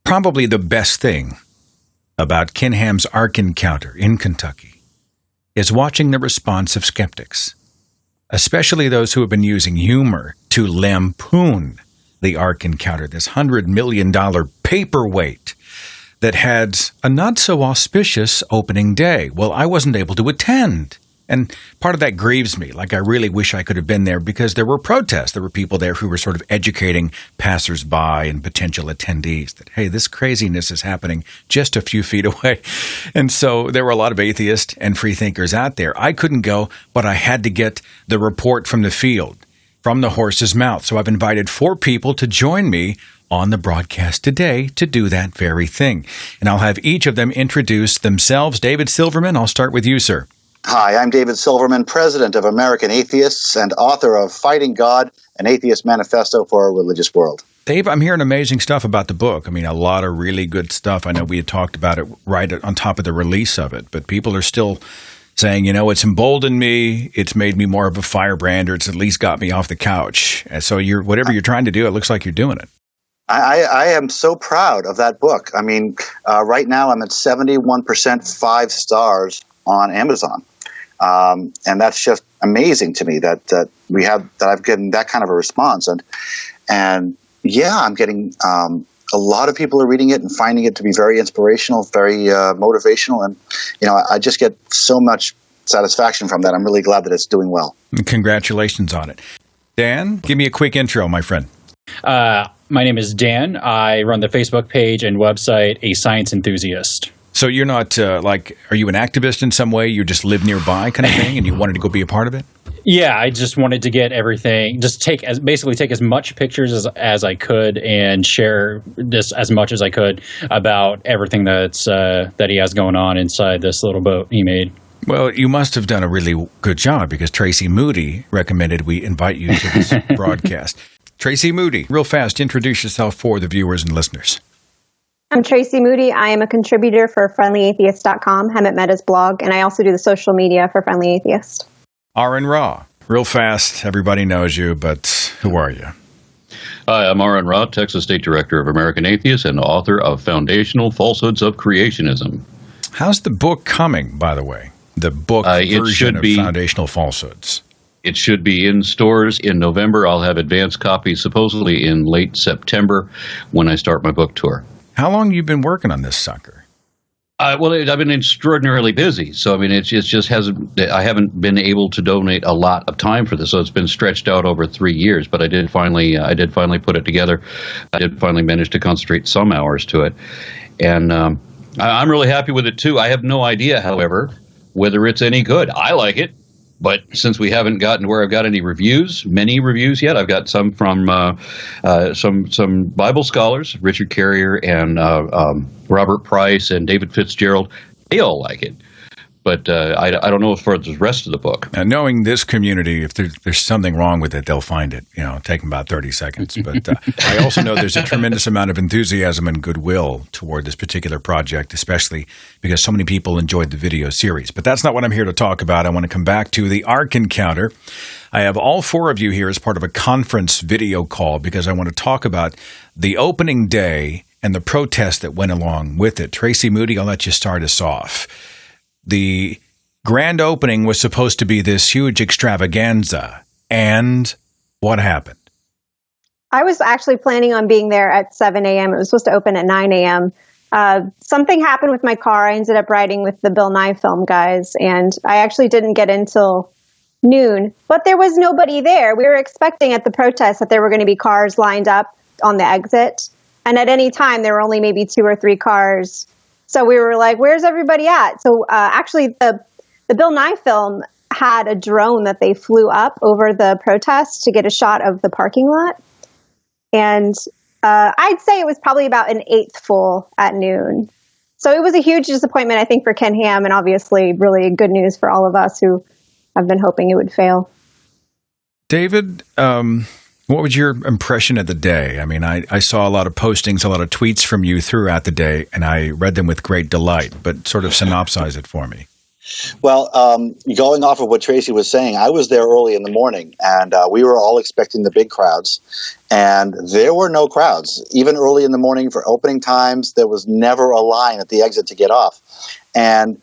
Probably the best thing about Ken Ham's Ark Encounter in Kentucky is watching the response of skeptics, especially those who have been using humor to lampoon the Ark Encounter, this $100 million paperweight that had a not-so-auspicious opening day. Well, I wasn't able to attend. And part of that grieves me. Like, I really wish I could have been there because there were protests. There were people there who were sort of educating passersby and potential attendees that, hey, this craziness is happening just a few feet away. And so there were a lot of atheists and free thinkers out there. I couldn't go, but I had to get the report from the field, from the horse's mouth. So I've invited 4 people to join me on the broadcast today to do that very thing. And I'll have each of them introduce themselves. David Silverman, I'll start with you, sir. Hi, I'm David Silverman, president of American Atheists and author of Fighting God, an Atheist Manifesto for a Religious World. Dave, I'm hearing amazing stuff about the book. I mean, a lot of really good stuff. I know we had talked about it right on top of the release of it, but people are still saying, you know, it's emboldened me, it's made me more of a firebrand, or it's at least got me off the couch. And so whatever you're trying to do, it looks like you're doing it. I am so proud of that book. I mean, right now I'm at 71% 5 stars on Amazon. And that's just amazing to me that I've gotten that kind of a response. And yeah, I'm getting a lot of people are reading it and finding it to be very inspirational, very motivational. And, you know, I just get so much satisfaction from that. I'm really glad that it's doing well. Congratulations on it. Dan, give me a quick intro, my friend. My name is Dan. I run the Facebook page and website, A Science Enthusiast. So you're not are you an activist in some way? You just live nearby kind of thing and you wanted to go be a part of it? Yeah, I just wanted to get everything, just take as much pictures as I could and share this as much as I could about everything that he has going on inside this little boat he made. Well, you must have done a really good job because Tracey Moody recommended we invite you to this broadcast. Tracey Moody, real fast, introduce yourself for the viewers and listeners. I'm Tracey Moody. I am a contributor for FriendlyAtheist.com, Hemant Mehta's blog, and I also do the social media for Friendly Atheist. Aron Ra, real fast, everybody knows you, but who are you? Hi, I'm Aron Ra, Texas State Director of American Atheists and author of Foundational Falsehoods of Creationism. How's the book coming, by the way? The book version of Foundational Falsehoods. It should be in stores in November. I'll have advance copies supposedly in late September when I start my book tour. How long have you been working on this sucker? Well, I've been extraordinarily busy. So, I mean, it just hasn't, I haven't been able to donate a lot of time for this. So it's been stretched out over 3 years, but I did finally put it together. I did finally manage to concentrate some hours to it. And I'm really happy with it, too. I have no idea, however, whether it's any good. I like it. But since we haven't gotten to where I've got many reviews yet, I've got some from some Bible scholars, Richard Carrier and Robert Price and David Fitzgerald. They all like it. But I don't know as far as the rest of the book. Now, knowing this community, if there's something wrong with it, they'll find it. You know, take them about 30 seconds. But I also know there's a tremendous amount of enthusiasm and goodwill toward this particular project, especially because so many people enjoyed the video series. But that's not what I'm here to talk about. I want to come back to the Ark Encounter. I have all 4 of you here as part of a conference video call because I want to talk about the opening day and the protest that went along with it. Tracey Moody, I'll let you start us off. The grand opening was supposed to be this huge extravaganza. And what happened? I was actually planning on being there at 7 a.m. It was supposed to open at 9 a.m. Something happened with my car. I ended up riding with the Bill Nye film guys, and I actually didn't get in till noon. But there was nobody there. We were expecting at the protest that there were going to be cars lined up on the exit. And at any time, there were only maybe 2 or 3 cars. So we were like, where's everybody at? So actually, the Bill Nye film had a drone that they flew up over the protest to get a shot of the parking lot. And I'd say it was probably about an 1/8 full at noon. So it was a huge disappointment, I think, for Ken Ham, and obviously really good news for all of us who have been hoping it would fail. David, what was your impression of the day? I mean, I saw a lot of postings, a lot of tweets from you throughout the day, and I read them with great delight, but sort of synopsize it for me. Well, going off of what Tracey was saying, I was there early in the morning, and we were all expecting the big crowds, and there were no crowds. Even early in the morning for opening times, there was never a line at the exit to get off. And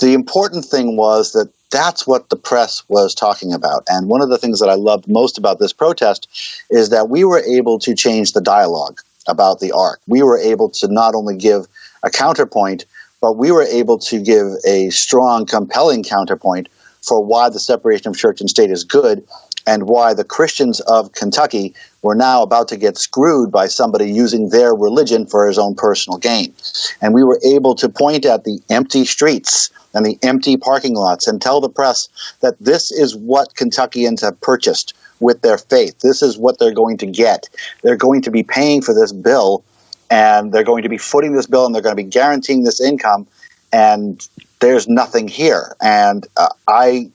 the important thing was that that's what the press was talking about. And one of the things that I loved most about this protest is that we were able to change the dialogue about the Ark. We were able to not only give a counterpoint, but we were able to give a strong, compelling counterpoint for why the separation of church and state is good and why the Christians of Kentucky were now about to get screwed by somebody using their religion for his own personal gain. And we were able to point at the empty streets and the empty parking lots and tell the press that this is what Kentuckians have purchased with their faith. This is what they're going to get. They're going to be paying for this bill, and they're going to be footing this bill, and they're going to be guaranteeing this income, and there's nothing here. And I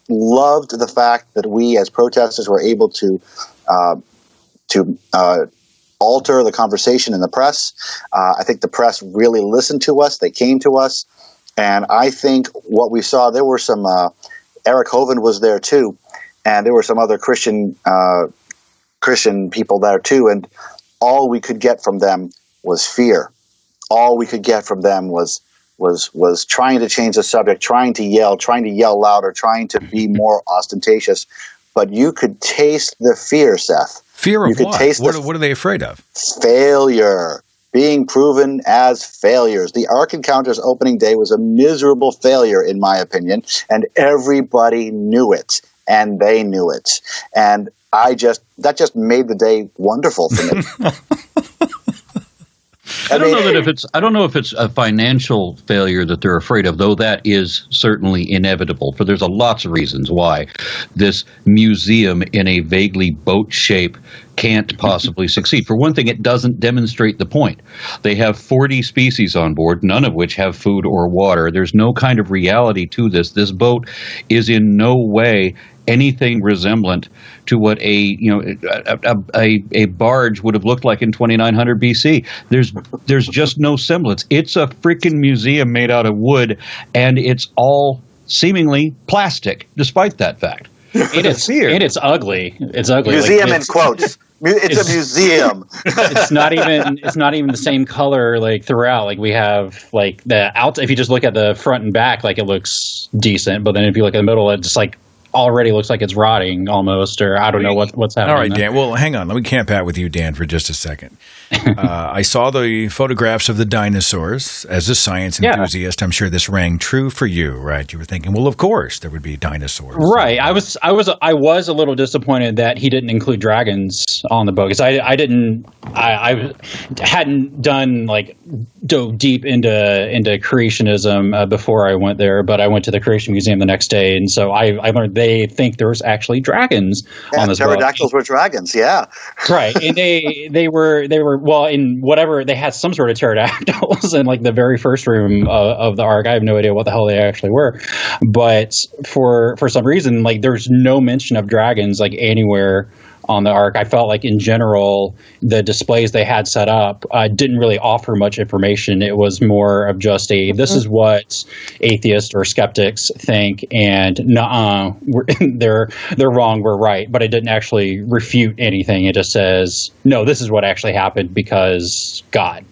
loved the fact that we as protesters were able to alter the conversation in the press. I think the press really listened to us. They came to us. And I think what we saw, there were some, Eric Hovind was there too, and there were some other Christian people there too. And all we could get from them was fear. All we could get from them was trying to change the subject, trying to yell louder, trying to be more ostentatious. But you could taste the fear, Seth. Fear of you could what? Taste What are they afraid of? Failure. Being proven as failures. The Ark Encounter's opening day was a miserable failure, in my opinion, and everybody knew it, and they knew it. And that just made the day wonderful for me. I don't know if it's a financial failure that they're afraid of, though that is certainly inevitable. For there's lots of reasons why this museum in a vaguely boat shape can't possibly succeed. For one thing, it doesn't demonstrate the point. They have 40 species on board, none of which have food or water. There's no kind of reality to this. This boat is in no way anything resemblant to what a barge would have looked like in 2900 BC. There's just no semblance. It's a freaking museum made out of wood, and it's all seemingly plastic, despite that fact. And it's ugly. It's ugly. Museum in quotes. It's a museum. It's not even the same color like throughout. Like we have like the out. If you just look at the front and back, like it looks decent, but then if you look at the middle, it just like already looks like it's rotting almost, or I don't know what's happening. All right, Dan. Well, hang on. Let me camp out with you, Dan, for just a second. I saw the photographs of the dinosaurs. As a science enthusiast, I'm sure this rang true for you, right? You were thinking, well, of course there would be dinosaurs. Right. I was a little disappointed that he didn't include dragons on the boat, because I hadn't done dove deep into creationism before I went there, but I went to the Creation Museum the next day, and so I learned they think there's actually dragons on this boat. Pterodactyls were dragons, yeah. Right, and they were well, in whatever, they had some sort of pterodactyls in like the very first room of the Ark. I have no idea what the hell they actually were, but for some reason, like there's no mention of dragons like anywhere on the Ark. I felt like in general the displays they had set up didn't really offer much information. It was more of just this is what atheists or skeptics think, and they're wrong, we're right. But it didn't actually refute anything. It just says, no, this is what actually happened because God.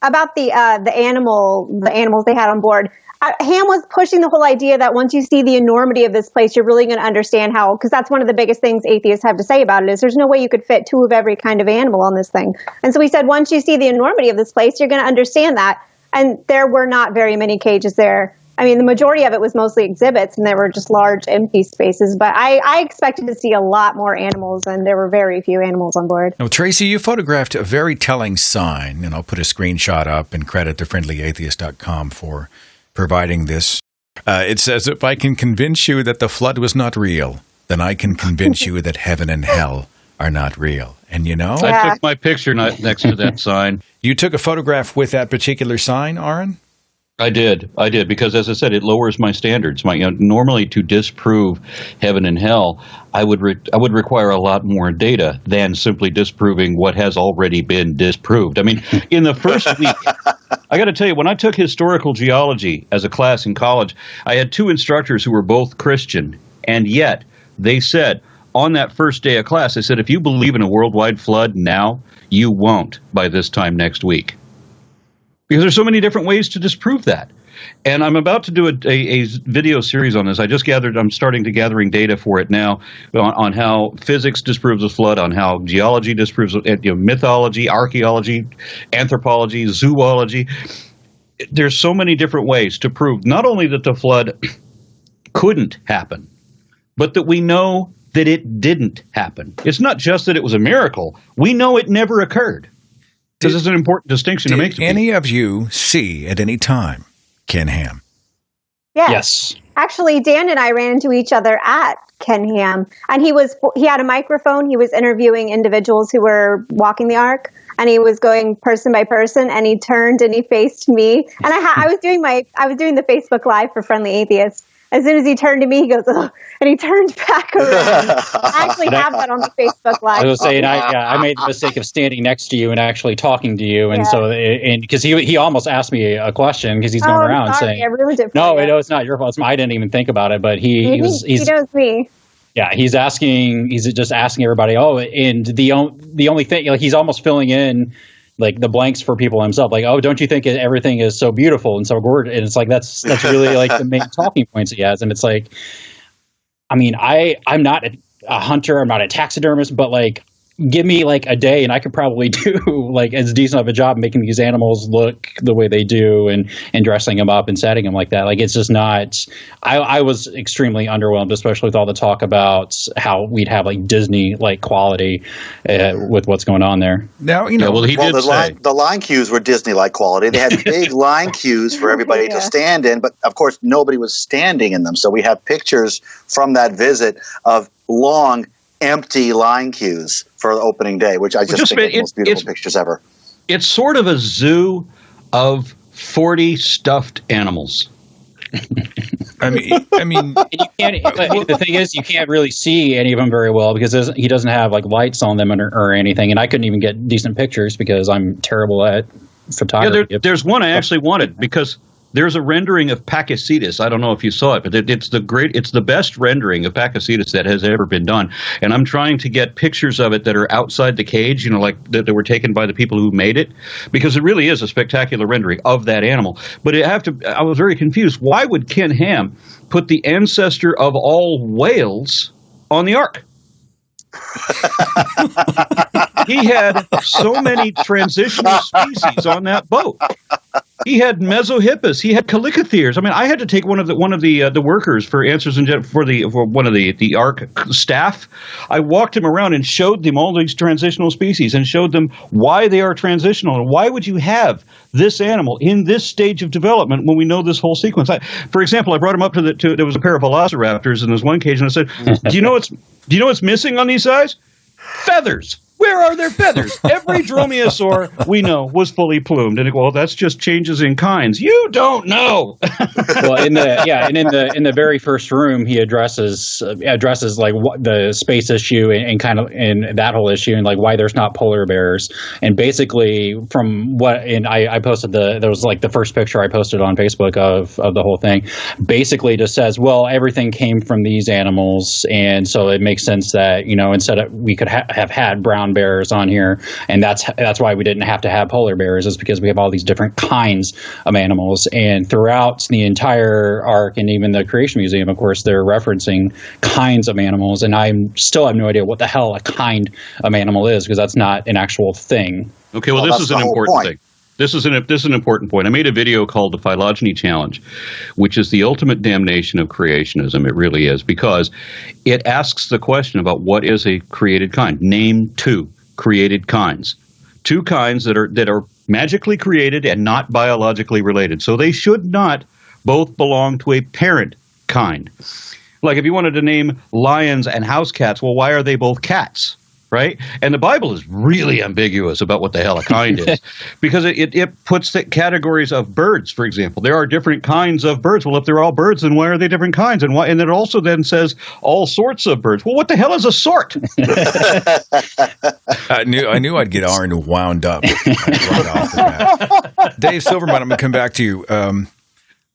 About the animals they had on board. Ham was pushing the whole idea that once you see the enormity of this place, you're really going to understand how, because that's one of the biggest things atheists have to say about it, is there's no way you could fit two of every kind of animal on this thing. And so he said, once you see the enormity of this place, you're going to understand that. And there were not very many cages there. I mean, the majority of it was mostly exhibits, and there were just large empty spaces. But I expected to see a lot more animals, and there were very few animals on board. Now, Tracey, you photographed a very telling sign, and I'll put a screenshot up and credit to friendlyatheist.com for providing this. It says, if I can convince you that the flood was not real, then I can convince you that heaven and hell are not real. And you know? Yeah. I took my picture next to that sign. You took a photograph with that particular sign, Aron? I did, because as I said, it lowers my standards. Normally, to disprove heaven and hell, I would require a lot more data than simply disproving what has already been disproved. I mean, in the first week, I got to tell you, when I took historical geology as a class in college, I had two instructors who were both Christian, and yet they said on that first day of class, they said, if you believe in a worldwide flood now, you won't by this time next week. Because there's so many different ways to disprove that. And I'm about to do a video series on this. I'm starting to gathering data for it now on how physics disproves a flood, on how geology disproves mythology, archaeology, anthropology, zoology. There's so many different ways to prove not only that the flood couldn't happen, but that we know that it didn't happen. It's not just that it was a miracle. We know it never occurred. This is an important distinction to make. Did any of you see at any time Ken Ham? Yes. Actually, Dan and I ran into each other at Ken Ham, and he had a microphone. He was interviewing individuals who were walking the Ark, and he was going person by person, and he turned and he faced me, and I was doing the Facebook Live for Friendly Atheist. As soon as he turned to me, he goes, "Ugh," and he turned back around. I actually have that on the Facebook Live. I was saying, I made the mistake of standing next to you and actually talking to you, and because he almost asked me a question because he's going around saying, I ruined it for "No, you. it's not your fault. I didn't even think about it," but he knows me. Yeah, he's just asking everybody. Oh, and the only thing, like, he's almost filling in like the blanks for people himself. Like, oh, don't you think everything is so beautiful and so gorgeous? And it's like that's really like the main talking points he has. And it's like, I mean, I'm not a hunter, I'm not a taxidermist, but like, give me like a day and I could probably do like as decent of a job making these animals look the way they do and dressing them up and setting them like that. Like, it's just not, I was extremely underwhelmed, especially with all the talk about how we'd have like Disney like quality with what's going on there. Now, you know, the line cues were Disney like quality. They had big line cues for everybody to stand in, but of course nobody was standing in them. So we have pictures from that visit of long, empty line cues for the opening day, which I just think are the most beautiful pictures ever. It's sort of a zoo of 40 stuffed animals. I mean, you can't. The thing is, you can't really see any of them very well because he doesn't have like lights on them or anything, and I couldn't even get decent pictures because I'm terrible at photography. Yeah, there's one I actually wanted because there's a rendering of Pakicetus. I don't know if you saw it, but it's the best rendering of Pakicetus that has ever been done. And I'm trying to get pictures of it that are outside the cage, you know, like that were taken by the people who made it, because it really is a spectacular rendering of that animal. But I was very confused. Why would Ken Ham put the ancestor of all whales on the Ark? He had so many transitional species on that boat. He had Mesohippus. He had Calicotheres. I mean, I had to take one of the workers for answers for one of the Ark staff. I walked him around and showed them all these transitional species and showed them why they are transitional and why would you have this animal in this stage of development when we know this whole sequence. For example, I brought him up to there was a pair of velociraptors in this one cage, and I said, "Do you know what's missing on these guys? Feathers. Where are their feathers? Every dromaeosaur we know was fully plumed." And well, that's just changes in kinds. You don't know. Well, in the very first room, he addresses like the space issue and kind of and that whole issue and like why there's not polar bears. And basically, from what I posted there was like the first picture I posted on Facebook of the whole thing. Basically, just says, well, everything came from these animals, and so it makes sense that instead of we could have had brown bears on here, and that's why we didn't have to have polar bears, is because we have all these different kinds of animals. And throughout the entire Ark and even the Creation Museum, of course, they're referencing kinds of animals, and I still have no idea what the hell a kind of animal is because that's not an actual thing. Okay, well, this is an important thing. This is an important point. I made a video called the Phylogeny Challenge, which is the ultimate damnation of creationism. It really is, because it asks the question about what is a created kind. Name two created kinds. Two kinds that are magically created and not biologically related. So they should not both belong to a parent kind. Like if you wanted to name lions and house cats, well, why are they both cats? right? And the Bible is really ambiguous about what the hell a kind is, because it puts the categories of birds, for example. There are different kinds of birds. Well, if they're all birds, then why are they different kinds? And why? And it also then says all sorts of birds. Well, what the hell is a sort? I knew I'd get Aron wound up right off the bat. Dave Silverman, I'm going to come back to you.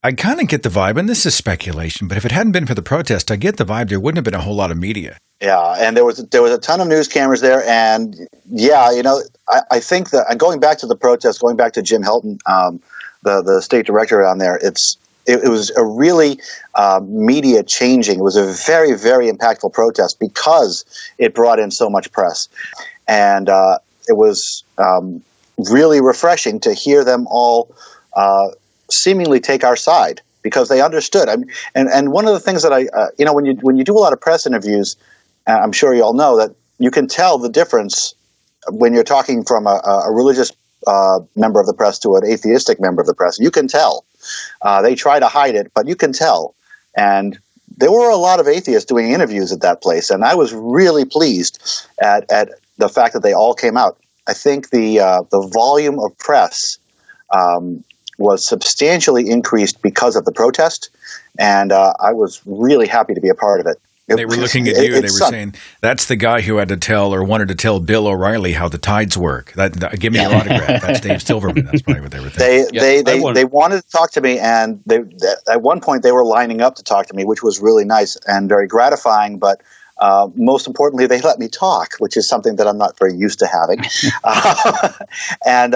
I kind of get the vibe, and this is speculation, but if it hadn't been for the protest, I get the vibe there wouldn't have been a whole lot of media. Yeah, and there was a ton of news cameras there, and yeah, I think that, and going back to the protest, going back to Jim Helton, the state director down there, it was a really media changing. It was a very, very impactful protest because it brought in so much press, and it was really refreshing to hear them all seemingly take our side because they understood. And one of the things that when you do a lot of press interviews, I'm sure you all know that you can tell the difference when you're talking from a religious member of the press to an atheistic member of the press. You can tell. They try to hide it, but you can tell. And there were a lot of atheists doing interviews at that place, and I was really pleased at the fact that they all came out. I think the volume of press was substantially increased because of the protest, and I was really happy to be a part of it. They were looking at you and they were saying, that's the guy who had to tell or wanted to tell Bill O'Reilly how the tides work. Give me your autograph. That's Dave Silverman. That's probably what they were thinking. They wanted to talk to me, and at one point they were lining up to talk to me, which was really nice and very gratifying, but most importantly, they let me talk, which is something that I'm not very used to having. And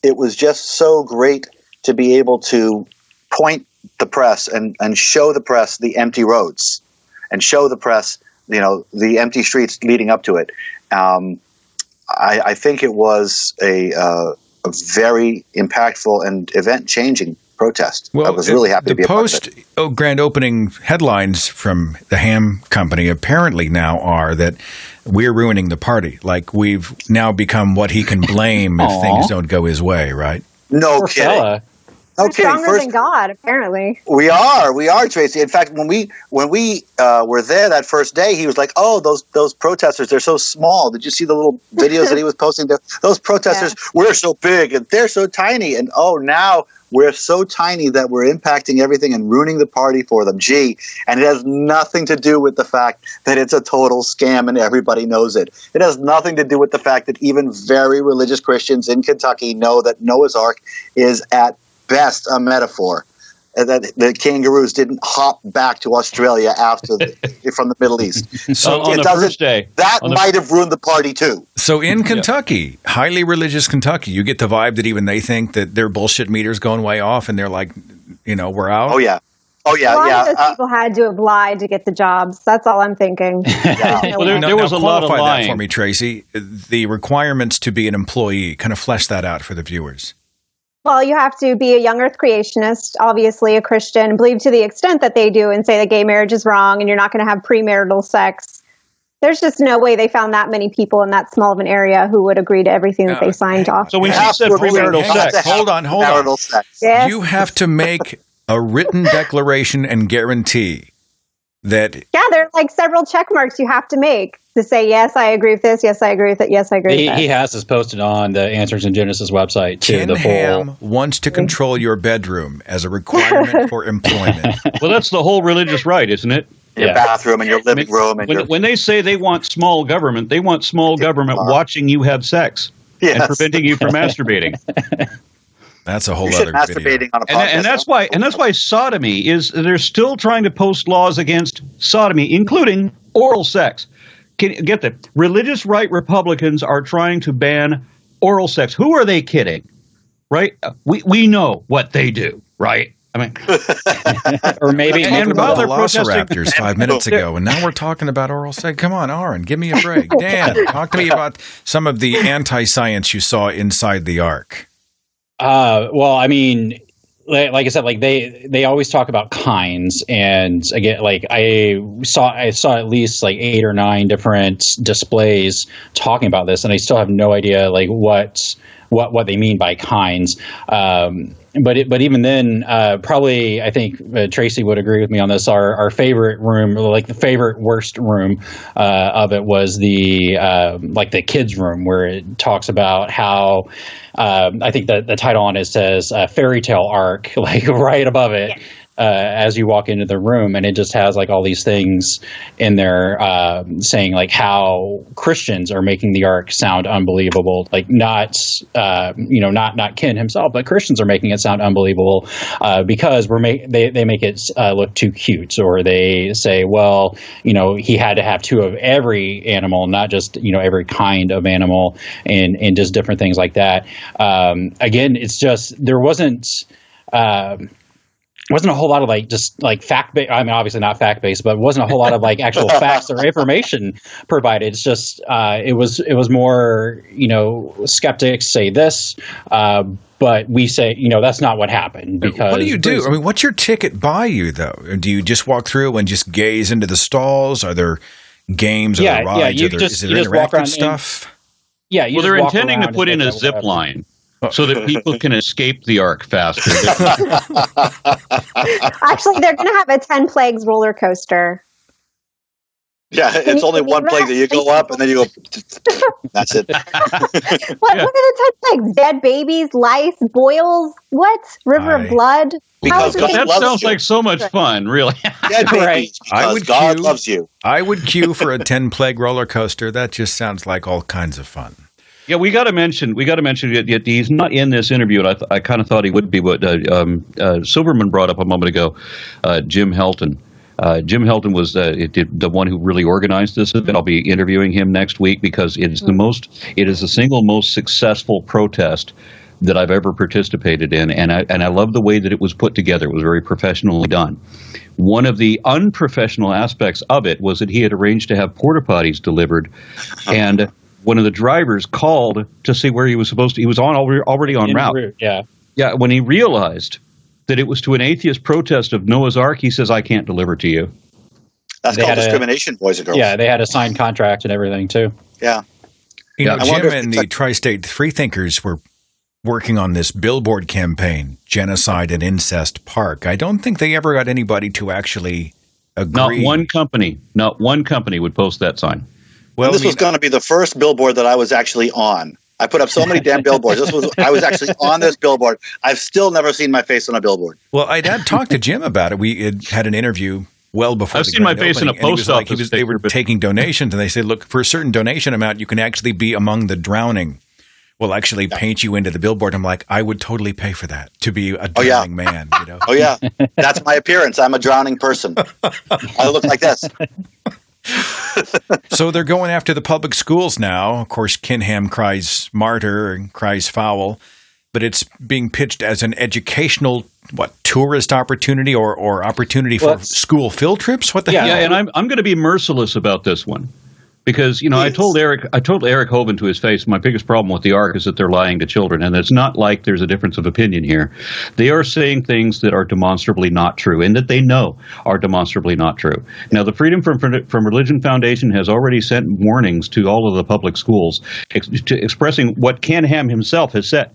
it was just so great to be able to point the press and show the press the empty roads and show the press, the empty streets leading up to it. I think it was a very impactful and event-changing protest. Well, I was really happy to be a part of it. The post-grand opening headlines from the ham company apparently now are that we're ruining the party. Like we've now become what he can blame if things don't go his way, right? No Poor kidding. fella. We're stronger than God, apparently. We are, Tracy. In fact, when we were there that first day, he was like, "Oh, those protesters, they're so small. Did you see the little videos that he was posting? Those protesters, we're so big and they're so tiny. And now we're so tiny that we're impacting everything and ruining the party for them. Gee, and it has nothing to do with the fact that it's a total scam and everybody knows it. It has nothing to do with the fact that even very religious Christians in Kentucky know that Noah's Ark is at best a metaphor, that the kangaroos didn't hop back to Australia from the Middle East. So on the first day, that might have ruined the party too. So in Kentucky, highly religious Kentucky, you get the vibe that even they think that their bullshit meter's going way off, and they're like, we're out. Oh yeah. A lot of those people had to have lied to get the jobs. That's all I'm thinking. Yeah. Well, there was a lot of lying. Qualify that for me, Tracy. The requirements to be an employee. Kind of flesh that out for the viewers. Well, you have to be a young earth creationist, obviously a Christian, believe to the extent that they do and say that gay marriage is wrong and you're not going to have premarital sex. There's just no way they found that many people in that small of an area who would agree to everything that they signed off. So when she said premarital sex, hold on. Sex. Yes. You have to make a written declaration and guarantee that... Yeah, there are like several check marks you have to make to say, yes, I agree with this, yes, I agree with it, yes, I agree with that. He has this posted on the Answers in Genesis website, too. Ken Ham wants to control your bedroom as a requirement for employment. Well, that's the whole religious right, isn't it? Your bathroom and your living room. And when they say they want small government, they want small government watching you have sex and preventing you from masturbating. That's a whole other video. On a podcast. And that's why sodomy is, they're still trying to post laws against sodomy, including oral sex. Get that? Religious right Republicans are trying to ban oral sex. Who are they kidding? Right? We know what they do, right? I mean, or maybe about the Velociraptors 5 minutes ago, and now we're talking about oral sex. Come on, Aron, give me a break. Dan, talk to me about some of the anti-science you saw inside the Ark. Well, I mean, like I said, like they always talk about kinds, and again, like I saw at least like 8 or 9 different displays talking about this, and I still have no idea like what what they mean by kinds. But even then, probably I think Tracey would agree with me on this. Our favorite room, like the favorite worst room of it, was the kids' room, where it talks about how I think the title on it says "Fairy Tale Ark," like right above it. Yeah. As you walk into the room, and it just has like all these things in there saying like how Christians are making the Ark sound unbelievable, like not Ken himself, but Christians are making it sound unbelievable because they make it look too cute, or they say, well, he had to have two of every animal, not just every kind of animal, and just different things like that. Again, it's just there wasn't a whole lot of fact-based. I mean, obviously not fact-based, but wasn't a whole lot of like actual facts or information provided. It's just it was more skeptics say this, but we say that's not what happened. Because what do you do? I mean, what's your ticket buy you though? Do you just walk through and just gaze into the stalls? Are there games? Are there rides? Is there interactive stuff? They're intending to put in a zip line. So that people can escape the Ark faster. Actually, they're going to have a 10 Plagues roller coaster. Yeah, it's only one plague that you go up and then you go. That's it. What are the 10 plagues? Dead babies, lice, boils. What? River of blood. Because that sounds like so much fun, really. Dead babies. Because God loves you. I would queue for a 10 plague roller coaster. That just sounds like all kinds of fun. Yeah, we got to mention that he's not in this interview, and I kind of thought he would be, but Silverman brought up a moment ago Jim Helton. Jim Helton was the one who really organized this event. I'll be interviewing him next week because it is the single most successful protest that I've ever participated in, and I love the way that it was put together. It was very professionally done. One of the unprofessional aspects of it was that he had arranged to have porta potties delivered, and one of the drivers called to see where he was supposed to. He was already en route. Yeah. When he realized that it was to an atheist protest of Noah's Ark, he says, "I can't deliver to you." That's called discrimination, boys and girls. Yeah, they had a signed contract and everything too. Yeah. Jim and the Tri-State Freethinkers were working on this billboard campaign, Genocide and Incest Park. I don't think they ever got anybody to actually agree. Not one company would post that sign. Well, this was going to be the first billboard that I was actually on. I put up so many damn billboards. I was actually on this billboard. I've still never seen my face on a billboard. Well, I had talked to Jim about it. We had an interview well before. I've seen my face in a post office. They were taking donations, and they said, "Look, for a certain donation amount, you can actually be among the drowning. We'll actually paint you into the billboard." I'm like, I would totally pay for that, to be a drowning man. Oh yeah, that's my appearance. I'm a drowning person. I look like this. So they're going after the public schools now. Of course, Kinham cries martyr and cries foul, but it's being pitched as an educational, tourist opportunity or opportunity for school field trips? What the hell? Yeah, and I'm going to be merciless about this one. Because, I told Eric Hovind to his face, my biggest problem with the Ark is that they're lying to children. And it's not like there's a difference of opinion here. They are saying things that are demonstrably not true and that they know are demonstrably not true. Now, the Freedom from Religion Foundation has already sent warnings to all of the public schools expressing what Ken Ham himself has said,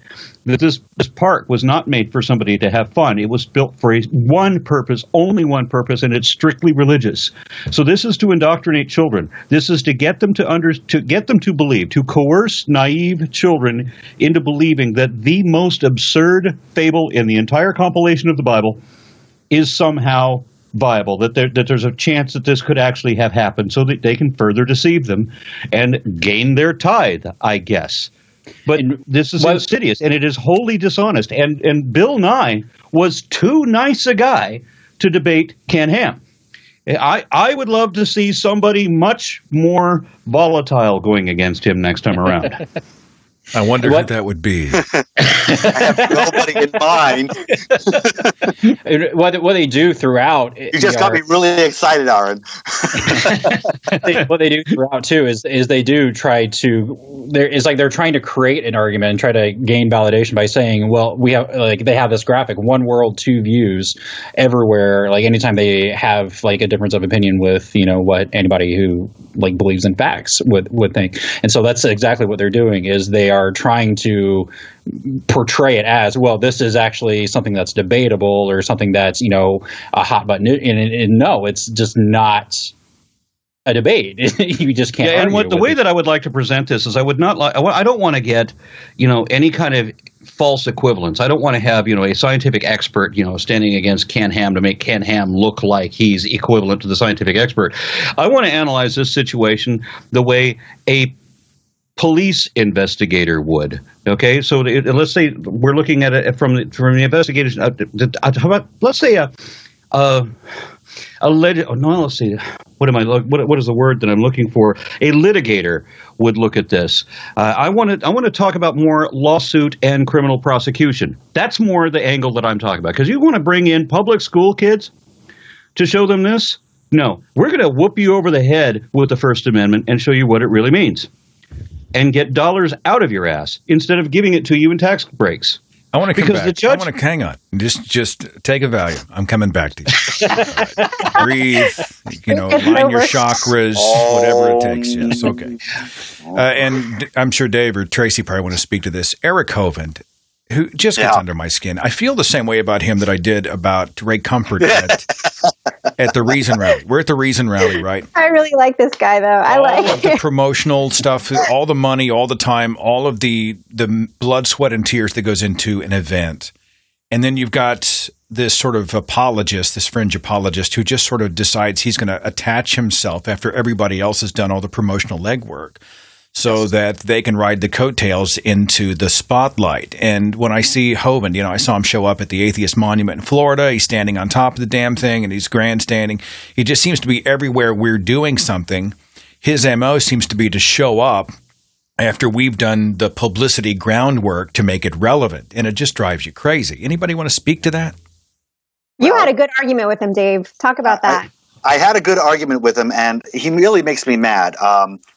that this park was not made for somebody to have fun. It was built for one purpose, only one purpose, and it's strictly religious. So this is to indoctrinate children. This is to get them to believe, to coerce naive children into believing that the most absurd fable in the entire compilation of the Bible is somehow viable, that there's a chance that this could actually have happened, so that they can further deceive them and gain their tithe, I guess. But this is insidious, and it is wholly dishonest. And Bill Nye was too nice a guy to debate Ken Ham. I would love to see somebody much more volatile going against him next time around. I wonder who that would be. I have nobody in mind. What they do throughout, You just got me really excited, Aaron. what they do throughout too is they do try to. It's like they're trying to create an argument and try to gain validation by saying, well, we have they have this graphic, one world, two views, everywhere. Like anytime they have like a difference of opinion with what anybody who like believes in facts would think, and so that's exactly what they're doing. Is they are trying to portray it as, well, this is actually something that's debatable or something that's a hot button. And no, it's just not a debate. You just can't. Yeah, and the way that I would like to present this is, I don't want to get any kind of false equivalence. I don't want to have a scientific expert standing against Ken Ham to make Ken Ham look like he's equivalent to the scientific expert. I want to analyze this situation the way a police investigator would. Okay, so let's say we're looking at it from the investigation. How about, let's say let's see. What is the word that I'm looking for? A litigator would look at this. I want to talk about more lawsuit and criminal prosecution. That's more the angle that I'm talking about. Because you want to bring in public school kids to show them this? No, we're going to whoop you over the head with the First Amendment and show you what it really means, and get dollars out of your ass instead of giving it to you in tax breaks. I want to come back. I want to hang on. Just take a value. I'm coming back to you. Breathe. Line your chakras, whatever it takes. Yes, okay. And I'm sure Dave or Tracy probably want to speak to this. Eric Hovind, who just gets under my skin. I feel the same way about him that I did about Ray Comfort at the Reason Rally. We're at the Reason Rally, right? I really like this guy, though. All of the promotional stuff, all the money, all the time, all of the blood, sweat, and tears that goes into an event. And then you've got this sort of apologist, this fringe apologist, who just sort of decides he's going to attach himself after everybody else has done all the promotional legwork, so that they can ride the coattails into the spotlight. And when I see Hovind, I saw him show up at the Atheist Monument in Florida. He's standing on top of the damn thing, and he's grandstanding. He just seems to be everywhere we're doing something. His MO seems to be to show up after we've done the publicity groundwork to make it relevant, and it just drives you crazy. Anybody want to speak to that? You had a good argument with him, Dave. Talk about that. I had a good argument with him, and he really makes me mad.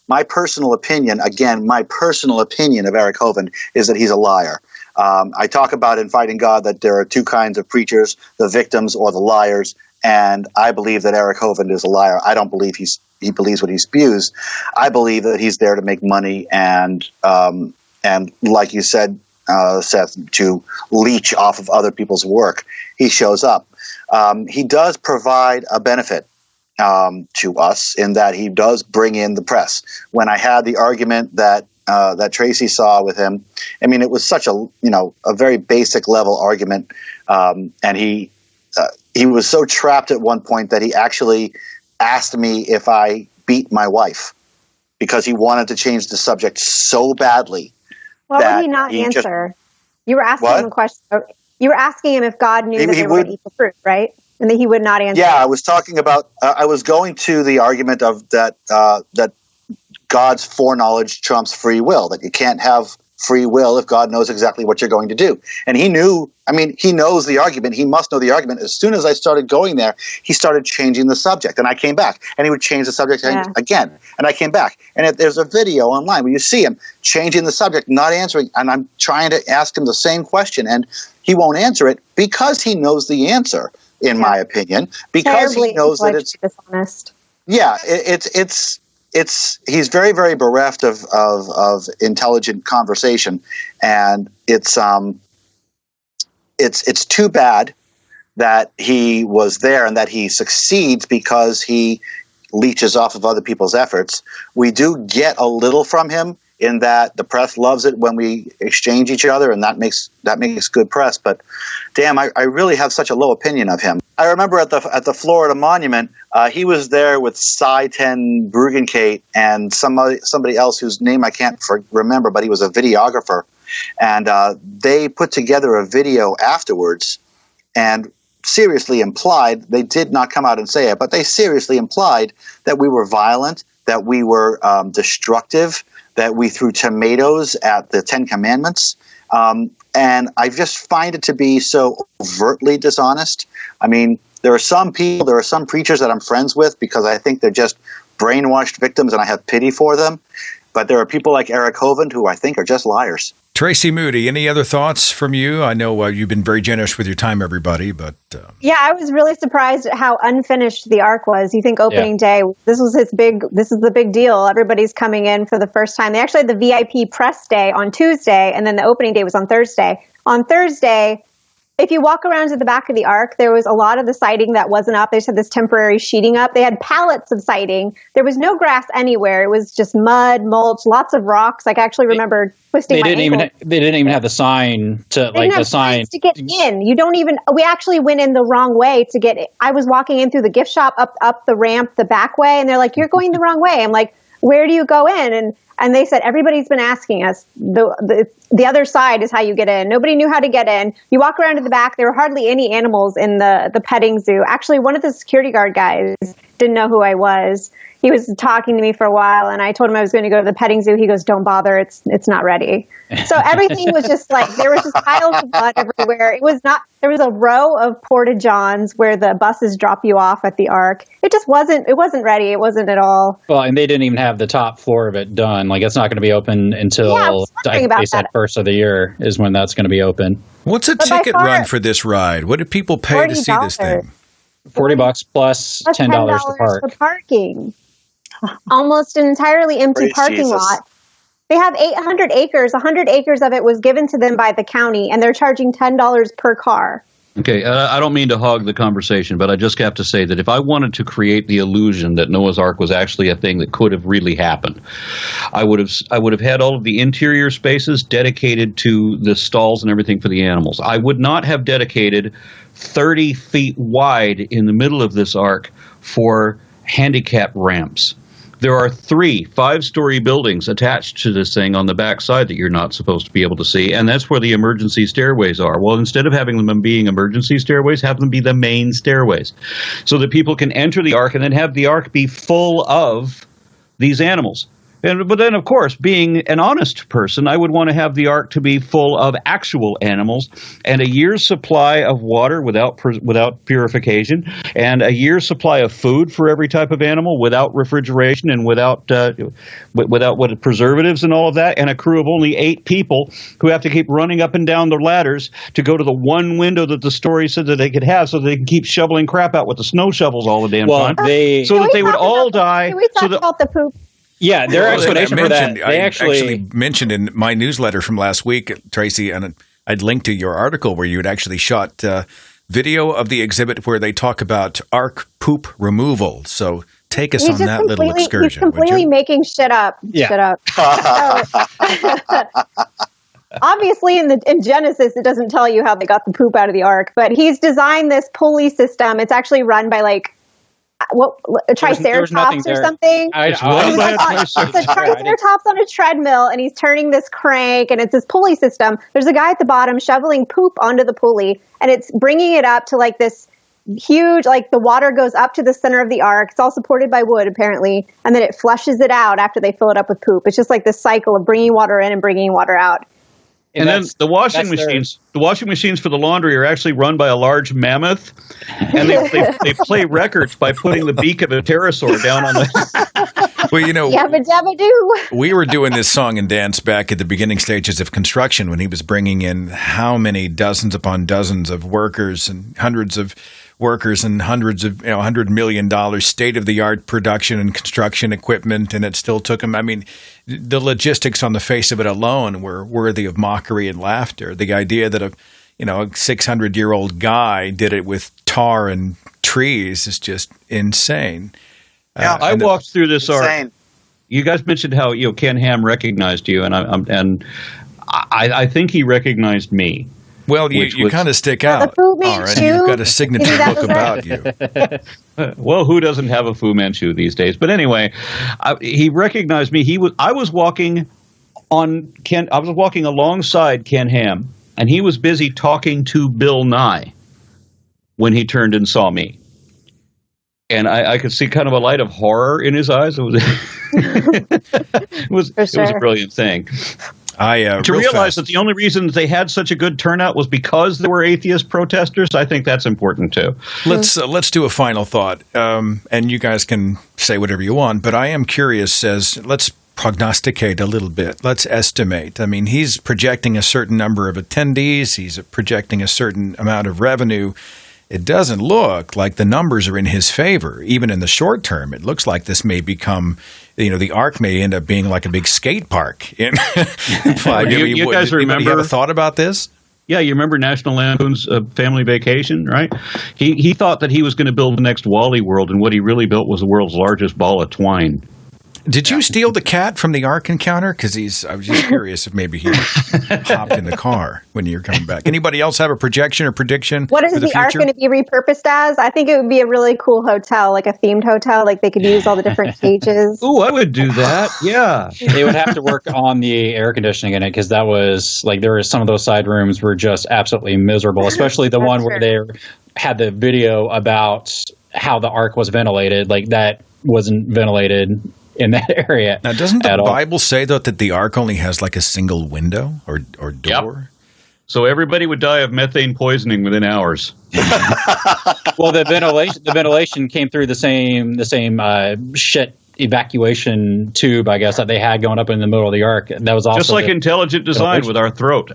My personal opinion of Eric Hovind is that he's a liar. I talk about in Fighting God that there are two kinds of preachers, the victims or the liars, and I believe that Eric Hovind is a liar. I don't believe he believes what he spews. I believe that he's there to make money and like you said, Seth, to leech off of other people's work. He shows up. He does provide a benefit to us in that he does bring in the press. When I had the argument that Tracy saw with him, I mean, it was such a very basic level argument, and he was so trapped at one point that he actually asked me if I beat my wife because he wanted to change the subject so badly. What would he not answer? You were asking him a question. You were asking him if God knew that they were going to eat the fruit, right? And that he would not answer. Yeah, I was talking about. I was going to the argument of that God's foreknowledge trumps free will. That you can't have free will if God knows exactly what you're going to do. And he knew. I mean, he knows the argument. He must know the argument. As soon as I started going there, he started changing the subject, and I came back, and he would change the subject again, and I came back, and there's a video online where you see him changing the subject, not answering, and I'm trying to ask him the same question, and he won't answer it because he knows the answer. In my opinion, because he knows that it's dishonest. Yeah, it's he's very, very bereft of intelligent conversation, and it's too bad that he was there and that he succeeds because he leeches off of other people's efforts. We do get a little from him in that the press loves it when we exchange each other, and that makes good press. But damn, I really have such a low opinion of him. I remember at the Florida Monument, he was there with Cy Ten Bruggencate and somebody else whose name I can't remember, but he was a videographer, and they put together a video afterwards, and seriously implied, they did not come out and say it, but they seriously implied that we were violent, that we were destructive, that we threw tomatoes at the Ten Commandments. And I just find it to be so overtly dishonest. I mean, there are some preachers that I'm friends with because I think they're just brainwashed victims and I have pity for them. But there are people like Eric Hovind who I think are just liars. Tracey Moody, any other thoughts from you? I know you've been very generous with your time, everybody, but... Yeah, I was really surprised at how unfinished the Ark was. You think opening day, this is the big deal. Everybody's coming in for the first time. They actually had the VIP press day on Tuesday, and then the opening day was on Thursday. On Thursday, if you walk around to the back of the Ark, there was a lot of the siding that wasn't up. They just had this temporary sheeting up. They had pallets of siding. There was no grass anywhere. It was just mud, mulch, lots of rocks. I actually remember twisting my ankle. They didn't even have the sign to to get in. You don't even. We actually went in the wrong way to get. I was walking in through the gift shop up the ramp the back way, and they're like, "You're going the wrong way." I'm like, "Where do you go in?" And they said, everybody's been asking us. The other side is how you get in. Nobody knew how to get in. You walk around to the back. There were hardly any animals in the petting zoo. Actually, one of the security guard guys didn't know who I was. He was talking to me for a while, and I told him I was going to go to the petting zoo. He goes, "Don't bother. It's not ready." So everything was just like, there was just piles of mud everywhere. It was not, there was a row of porta-johns where the buses drop you off at the Ark. It wasn't ready. It wasn't at all. Well, and they didn't even have the top floor of it done. Like, it's not going to be open until they said first of the year is when that's going to be open. What's a ticket run for this ride? What do people pay to see this thing? $40 plus $10 to for parking. Almost an entirely empty parking lot. They have 800 acres. 100 acres of it was given to them by the county, and they're charging $10 per car. Okay, I don't mean to hog the conversation, but I just have to say that if I wanted to create the illusion that Noah's Ark was actually a thing that could have really happened, I would have had all of the interior spaces dedicated to the stalls and everything for the animals. I would not have dedicated 30 feet wide in the middle of this Ark for handicap ramps. There are 3 5-story buildings attached to this thing on the back side that you're not supposed to be able to see, and that's where the emergency stairways are. Well, instead of having them being emergency stairways, have them be the main stairways so that people can enter the Ark and then have the Ark be full of these animals. But then, of course, being an honest person, I would want to have the Ark to be full of actual animals and a year's supply of water without purification, and a year's supply of food for every type of animal without refrigeration and without preservatives and all of that, and a crew of only 8 people who have to keep running up and down the ladders to go to the one window that the story said that they could have so they can keep shoveling crap out with the snow shovels all the damn time. So that they would all die. Can we talk about the poop? Yeah, their explanation for that. I actually mentioned in my newsletter from last week, Tracey, and I'd link to your article where you had actually shot video of the exhibit where they talk about Ark poop removal. So take us on that little excursion. He's completely making shit up. Yeah. Shit up. Obviously, in Genesis, it doesn't tell you how they got the poop out of the Ark, but he's designed this pulley system. It's actually run by a triceratops or something. It's a triceratops on a treadmill, and he's turning this crank, and it's this pulley system. There's a guy at the bottom shoveling poop onto the pulley, and it's bringing it up to like this huge, like the water goes up to the center of the Ark. It's all supported by wood, apparently, and then it flushes it out after they fill it up with poop. It's just like this cycle of bringing water in and bringing water out. And then the washing machines for the laundry are actually run by a large mammoth, and they play records by putting the beak of a pterosaur down on the. Well, yabba dabba doo. We were doing this song and dance back at the beginning stages of construction when he was bringing in how many dozens upon dozens of workers and hundreds of workers and hundreds of $100 million state-of-the-art production and construction equipment, and it still took him. I mean, the logistics on the face of it alone were worthy of mockery and laughter. The idea that a 600-year-old guy did it with tar and trees is just insane. Yeah, I walked through this Ark. You guys mentioned how Ken Ham recognized you, and I think he recognized me. Well, you kind of stick out, and you've got a signature look about you. Well, who doesn't have a Fu Manchu these days? But anyway, he recognized me. I was walking alongside Ken Ham, and he was busy talking to Bill Nye when he turned and saw me. And I could see kind of a light of horror in his eyes. It was a brilliant thing. To realize that the only reason that they had such a good turnout was because there were atheist protesters, I think that's important too. Let's do a final thought, and you guys can say whatever you want. But I am curious. Let's prognosticate a little bit. Let's estimate. I mean, he's projecting a certain number of attendees. He's projecting a certain amount of revenue. It doesn't look like the numbers are in his favor, even in the short term. It looks like this may become, the Ark may end up being like a big skate park. In 5 years. You guys remember? Anybody have a thought about this? Yeah, you remember National Lampoon's Family Vacation, right? He thought that he was going to build the next Wally World, and what he really built was the world's largest ball of twine. Did you steal the cat from the Ark Encounter? Because I was just curious if maybe he hopped in the car when you're coming back. Anybody else have a projection or prediction? What is the Ark going to be repurposed as? I think it would be a really cool hotel, like a themed hotel. Like they could use all the different cages. Oh, I would do that. Yeah. They would have to work on the air conditioning in it because that was there were some of those side rooms were just absolutely miserable, especially the one where they had the video about how the Ark was ventilated. Like that wasn't ventilated in that area. Now, doesn't the Bible say, though, that the Ark only has like a single window or door? Yep. So everybody would die of methane poisoning within hours. Well, the ventilation came through the same shit evacuation tube, I guess, that they had going up in the middle of the Ark. That was also just like intelligent design with our throat.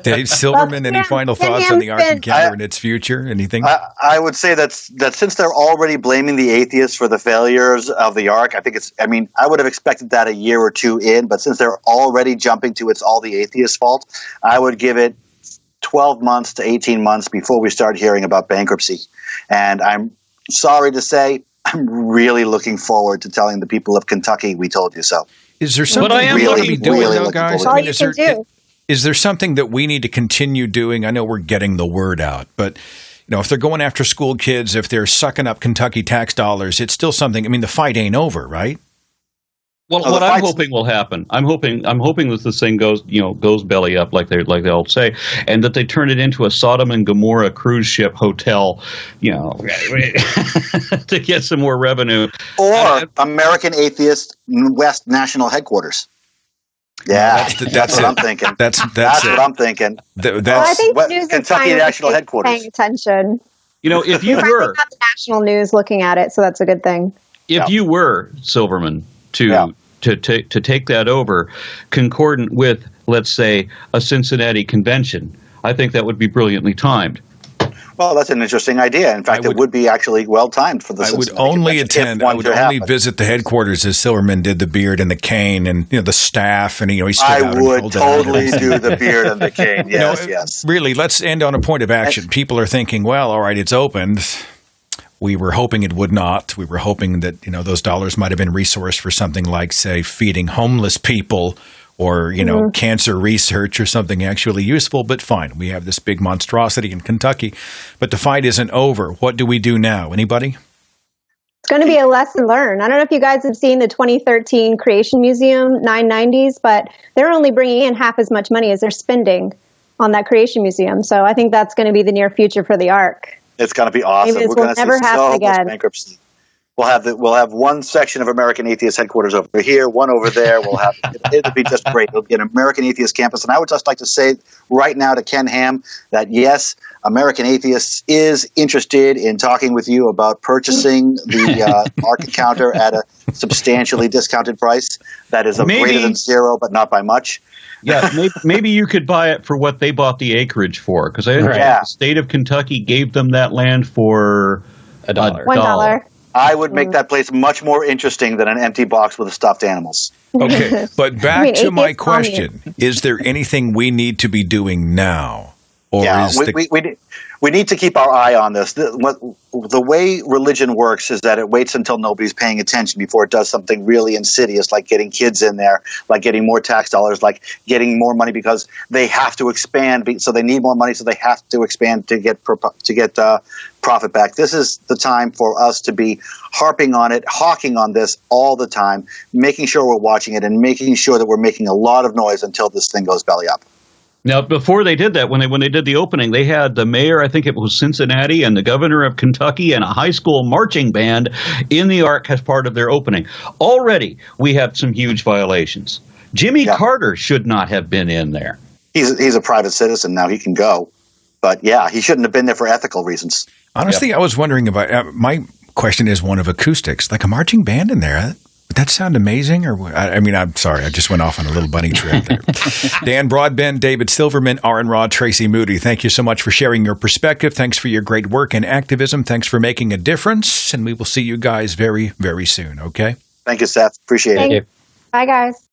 Dave Silverman, any final thoughts on the Ark Encounter and its future? Anything? I would say that since they're already blaming the atheists for the failures of the Ark, I would have expected that a year or two in, but since they're already jumping to it's all the atheists' fault, I would give it 12 months to 18 months before we start hearing about bankruptcy. And I'm sorry to say, I'm really looking forward to telling the people of Kentucky we told you so. Is there something we ought to be doing, though, guys? Is there something that we need to continue doing? I know we're getting the word out, but if they're going after school kids, if they're sucking up Kentucky tax dollars, it's still something. I mean, the fight ain't over, right? Well, what I'm hoping will happen, I'm hoping that this thing goes belly up like they all say, and that they turn it into a Sodom and Gomorrah cruise ship hotel, to get some more revenue. Or American Atheist West National Headquarters. Yeah, that's what I'm thinking. That's what I'm thinking. I think the news Kentucky National Headquarters. Paying attention. If you were not the national news looking at it, so that's a good thing. If you were Silverman to take that over, concordant with, let's say, a Cincinnati convention, I think that would be brilliantly timed. Well, that's an interesting idea. In fact, it would be actually well timed for the Cincinnati convention. I would only visit the headquarters as Silverman did the beard and the cane and the staff, and he stood out. I would totally do the beard and the cane. Yes. Really, let's end on a point of action. People are thinking, well, all right, it's opened. We were hoping it would not. We were hoping that, those dollars might have been resourced for something like, say, feeding homeless people or, cancer research or something actually useful. But fine, we have this big monstrosity in Kentucky. But the fight isn't over. What do we do now? Anybody? It's going to be a lesson learned. I don't know if you guys have seen the 2013 Creation Museum 990s, but they're only bringing in half as much money as they're spending on that Creation Museum. So I think that's going to be the near future for the Ark. It's going to be awesome. We're going to see so much bankruptcy. We'll have one section of American Atheist headquarters over here, one over there. It'll be just great. It'll be an American Atheist campus. And I would just like to say right now to Ken Ham that yes, American Atheists is interested in talking with you about purchasing the Ark Encounter at a substantially discounted price. That is greater than zero, but not by much. Yeah, maybe you could buy it for what they bought the acreage for, because I understand the state of Kentucky gave them that land for $1. $1. I would make that place much more interesting than an empty box with stuffed animals. Okay, but back to my question. Is there anything we need to be doing now? Or we need to keep our eye on this. The way religion works is that it waits until nobody's paying attention before it does something really insidious, like getting kids in there, like getting more tax dollars, like getting more money because they have to expand. So they need more money, so they have to expand to get profit back. This is the time for us to be harping on it, hawking on this all the time, making sure we're watching it and making sure that we're making a lot of noise until this thing goes belly up. Now, before they did that, when they did the opening, they had the mayor, I think it was Cincinnati, and the governor of Kentucky, and a high school marching band in the Ark as part of their opening. Already, we have some huge violations. Jimmy Carter should not have been in there. He's a private citizen now. He can go. But yeah, he shouldn't have been there for ethical reasons. Honestly, I was wondering about my question is one of acoustics, like a marching band in there. Would that sound amazing? Or I mean, I'm sorry, I just went off on a little bunny trip there. Dan Broadbent, David Silverman, Aron Ra, Tracey Moody, thank you so much for sharing your perspective. Thanks for your great work and activism. Thanks for making a difference. And we will see you guys very, very soon, okay? Thank you, Seth. Appreciate it. Bye, guys.